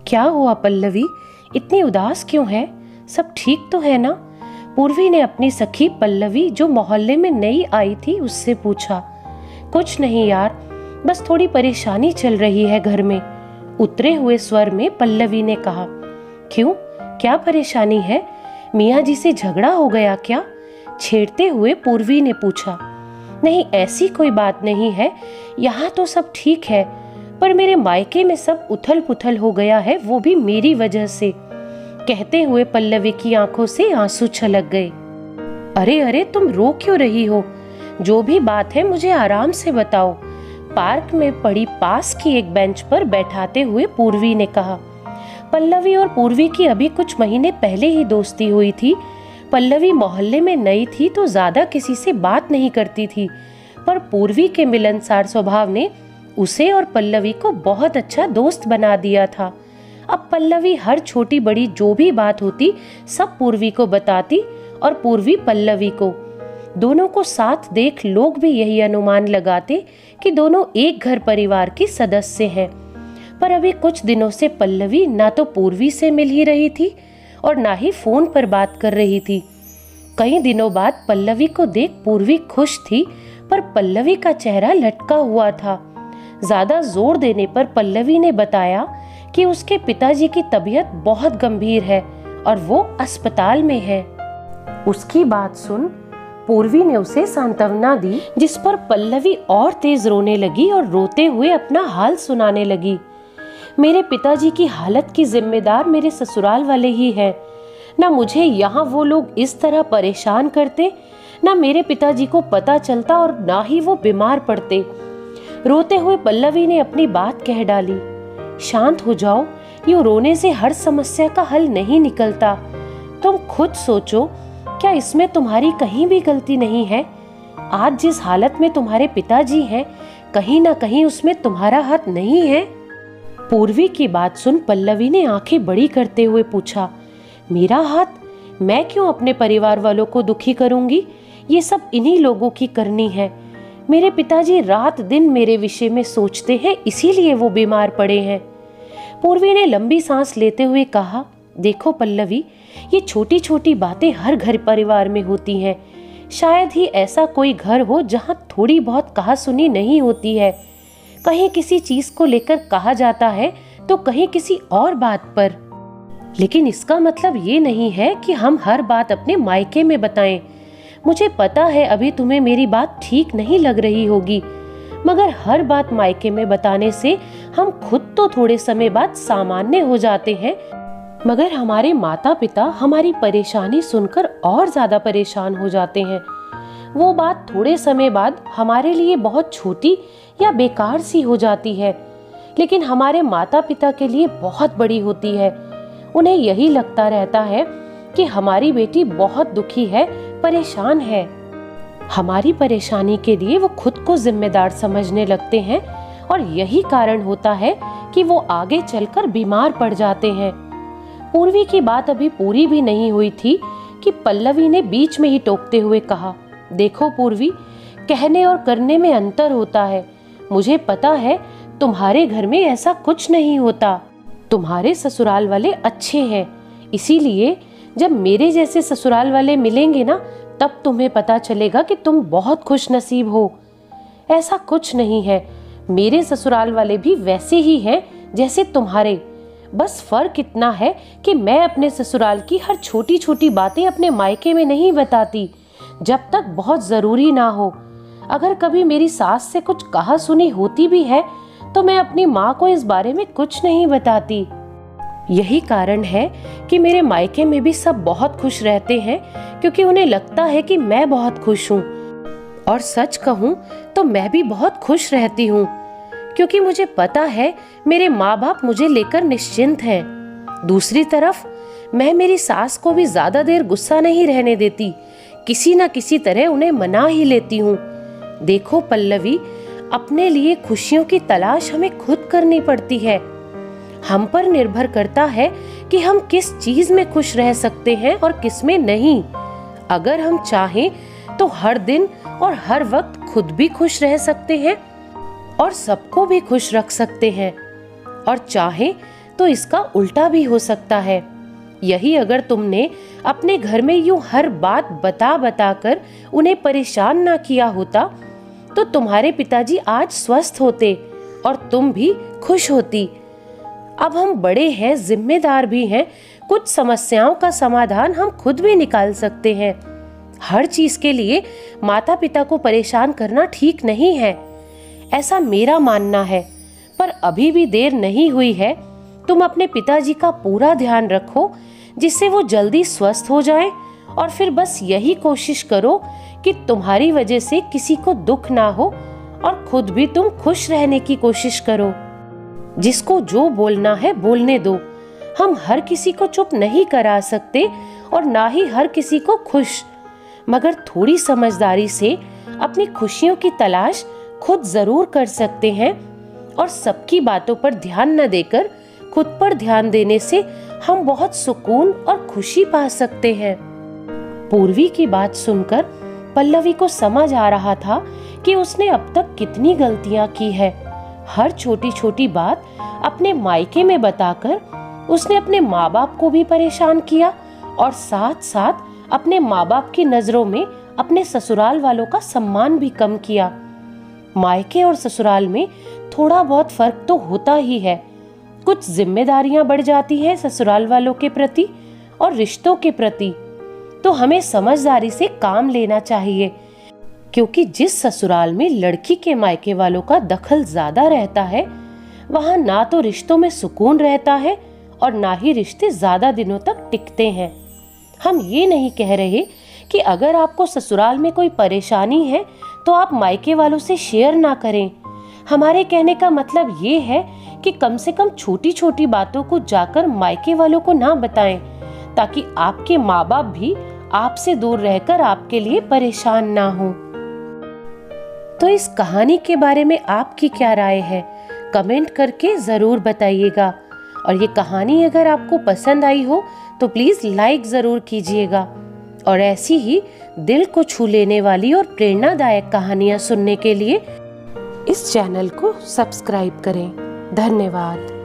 क्या हुआ पल्लवी, इतनी उदास क्यों है? सब ठीक तो है ना? पूर्वी ने अपनी सखी पल्लवी जो मोहल्ले में नई आई थी उससे पूछा। कुछ नहीं यार, बस थोड़ी परेशानी चल रही है घर में, उतरे हुए स्वर में पल्लवी ने कहा। क्यों, क्या परेशानी है? मियाँ जी से झगड़ा हो गया क्या? छेड़ते हुए पूर्वी ने पूछा। नहीं, ऐसी कोई बात नहीं है, यहाँ तो सब ठीक है, पर मेरे मायके में सब उथल पुथल हो गया है, वो भी मेरी वजह से। कहते हुए पल्लवी की आंखों से आंसू छलक गए। अरे अरे, तुम रो क्यों रही हो? जो भी बात है मुझे आराम से बताओ, पार्क में पड़ी पास की एक बेंच पर बैठाते हुए पूर्वी ने कहा। पल्लवी और पूर्वी की अभी कुछ महीने पहले ही दोस्ती हुई थी। पल्लवी मोहल्ले में नई थी तो ज्यादा किसी से बात नहीं करती थी, पर पूर्वी के मिलनसार स्वभाव ने उसे और पल्लवी को बहुत अच्छा दोस्त बना दिया था। अब पल्लवी हर छोटी बड़ी जो भी बात होती सब पूर्वी को बताती और पूर्वी पल्लवी को। दोनों को साथ देख लोग भी यही अनुमान लगाते कि दोनों एक घर परिवार के सदस्य हैं। पर अभी कुछ दिनों से पल्लवी ना तो पूर्वी से मिल ही रही थी और ना ही फोन पर बात कर रही थी। कई दिनों बाद पल्लवी को देख पूर्वी खुश थी, पर पल्लवी का चेहरा लटका हुआ था। ज्यादा जोर देने पर पल्लवी ने बताया कि उसके पिताजी की तबीयत बहुत गंभीर है और वो अस्पताल में है। उसकी बात सुन पूर्वी ने उसे सांत्वना दी, जिस पर पल्लवी और तेज रोने लगी और रोते हुए अपना हाल सुनाने लगी। मेरे पिताजी की हालत की जिम्मेदार मेरे ससुराल वाले ही हैं। ना मुझे यहाँ वो लोग इस तरह परेशान करते, ना मेरे पिताजी को पता चलता और ना ही वो बीमार पड़ते। रोते हुए पल्लवी ने अपनी बात कह डाली। शांत हो जाओ, यूं रोने से हर समस्या का हल नहीं निकलता। तुम खुद सोचो, क्या इसमें तुम्हारी कहीं भी गलती नहीं है? आज जिस हालत में तुम्हारे पिताजी हैं, कहीं ना कहीं उसमें तुम्हारा हाथ नहीं है। पूर्वी की बात सुन पल्लवी ने आंखें बड़ी करते हुए पूछा। मेरा हाथ? मैं क्यों अपने परिवार वालों को दुखी करूंगी? ये सब इन्हीं लोगों की करनी है। मेरे पिताजी रात दिन मेरे विषय में सोचते हैं, इसीलिए वो बीमार पड़े हैं। पूर्वी ने लंबी सांस लेते हुए कहा। देखो पल्लवी, ये छोटी छोटी बातें हर घर परिवार में होती हैं। शायद ही ऐसा कोई घर हो जहां थोड़ी बहुत कहा सुनी नहीं होती है। कहीं किसी चीज को लेकर कहा जाता है तो कहीं किसी और बात पर। लेकिन इसका मतलब ये नहीं है कि हम हर बात अपने मायके में बताएं। मुझे पता है अभी तुम्हें मेरी बात ठीक नहीं लग रही होगी, मगर हर बात मायके में बताने से हम खुद तो थोड़े समय बाद सामान्य हो जाते हैं, मगर हमारे माता पिता हमारी परेशानी सुनकर और ज्यादा परेशान हो जाते हैं। वो बात थोड़े समय बाद हमारे लिए बहुत छोटी या बेकार सी हो जाती है, लेकिन हमारे माता पिता के लिए बहुत बड़ी होती है। उन्हें यही लगता रहता है कि हमारी बेटी बहुत दुखी है, परेशान है। हमारी परेशानी के लिए वो खुद को जिम्मेदार समझने लगते हैं और यही कारण होता है कि वो आगे चलकर बीमार पड़ जाते हैं। पूर्वी की बात अभी पूरी भी नहीं हुई थी कि पल्लवी ने बीच में ही टोकते हुए कहा। देखो पूर्वी, कहने और करने में अंतर होता है। मुझे पता है तुम्हारे घर में ऐसा कुछ नहीं होता। तुम्हारे ससुराल वाले अच्छे हैं, इसीलिए जब मेरे जैसे ससुराल वाले मिलेंगे ना, तब तुम्हें पता चलेगा कि तुम बहुत खुश नसीब हो। ऐसा कुछ नहीं है, मेरे ससुराल वाले भी वैसे ही हैं जैसे तुम्हारे। बस फर्क इतना है कि मैं अपने ससुराल की हर छोटी छोटी बातें अपने मायके में नहीं बताती, जब तक बहुत जरूरी ना हो। अगर कभी मेरी सास से कुछ कहा सुनी होती भी है तो मैं अपनी माँ को इस बारे में कुछ नहीं बताती। यही कारण है कि मेरे मायके में भी सब बहुत खुश रहते हैं, क्योंकि उन्हें लगता है कि मैं बहुत खुश हूँ। और सच कहूँ तो मैं भी बहुत खुश रहती हूँ, क्योंकि मुझे पता है मेरे माँ बाप मुझे लेकर निश्चिंत हैं। दूसरी तरफ मैं मेरी सास को भी ज्यादा देर गुस्सा नहीं रहने देती, किसी न किसी तरह उन्हें मना ही लेती हूँ। देखो पल्लवी, अपने लिए खुशियों की तलाश हमें खुद करनी पड़ती है। हम पर निर्भर करता है कि हम किस चीज में खुश रह सकते हैं और किस में नहीं। अगर हम चाहें तो हर दिन और हर वक्त खुद भी खुश रह सकते हैं और सबको भी खुश रख सकते हैं, और चाहें तो इसका उल्टा भी हो सकता है। यही अगर तुमने अपने घर में यूं हर बात बता बता कर उन्हें परेशान ना किया होता तो तुम्हारे पिताजी आज स्वस्थ होते और तुम भी खुश होती। अब हम बड़े हैं, जिम्मेदार भी हैं, कुछ समस्याओं का समाधान हम खुद भी निकाल सकते हैं। हर चीज के लिए माता पिता को परेशान करना ठीक नहीं है, ऐसा मेरा मानना है। पर अभी भी देर नहीं हुई है। तुम अपने पिताजी का पूरा ध्यान रखो जिससे वो जल्दी स्वस्थ हो जाएं, और फिर बस यही कोशिश करो कि तुम्हारी वजह से किसी को दुख ना हो और खुद भी तुम खुश रहने की कोशिश करो। जिसको जो बोलना है बोलने दो। हम हर किसी को चुप नहीं करा सकते और ना ही हर किसी को खुश, मगर थोड़ी समझदारी से अपनी खुशियों की तलाश खुद जरूर कर सकते हैं। और सबकी बातों पर ध्यान न देकर खुद पर ध्यान देने से हम बहुत सुकून और खुशी पा सकते हैं। पूर्वी की बात सुनकर पल्लवी को समझ आ रहा था कि उसने अब तक कितनी गलतियां की है। हर छोटी छोटी बात अपने मायके में बताकर उसने अपने माँ बाप को भी परेशान किया और साथ साथ अपने माँ बाप की नजरों में अपने ससुराल वालों का सम्मान भी कम किया। मायके और ससुराल में थोड़ा बहुत फर्क तो होता ही है। कुछ जिम्मेदारियां बढ़ जाती हैं ससुराल वालों के प्रति और रिश्तों के प्रति, तो हमें समझदारी से काम लेना चाहिए, क्योंकि जिस ससुराल में लड़की के मायके वालों का दखल ज्यादा रहता है वहां ना तो रिश्तों में सुकून रहता है और ना ही रिश्ते ज्यादा दिनों तक टिकते हैं। हम ये नहीं कह रहे कि अगर आपको ससुराल में कोई परेशानी है तो आप मायके वालों से शेयर ना करें। हमारे कहने का मतलब ये है कि कम से कम छोटी छोटी बातों को जाकर मायके वालों को ना बताएं, ताकि आपके माँ बाप भी आपसे दूर रहकर आपके लिए परेशान ना हो। तो इस कहानी के बारे में आपकी क्या राय है, कमेंट करके जरूर बताइएगा। और ये कहानी अगर आपको पसंद आई हो तो प्लीज लाइक जरूर कीजिएगा, और ऐसी ही दिल को छू लेने वाली और प्रेरणादायक कहानियां सुनने के लिए इस चैनल को सब्सक्राइब करें। धन्यवाद।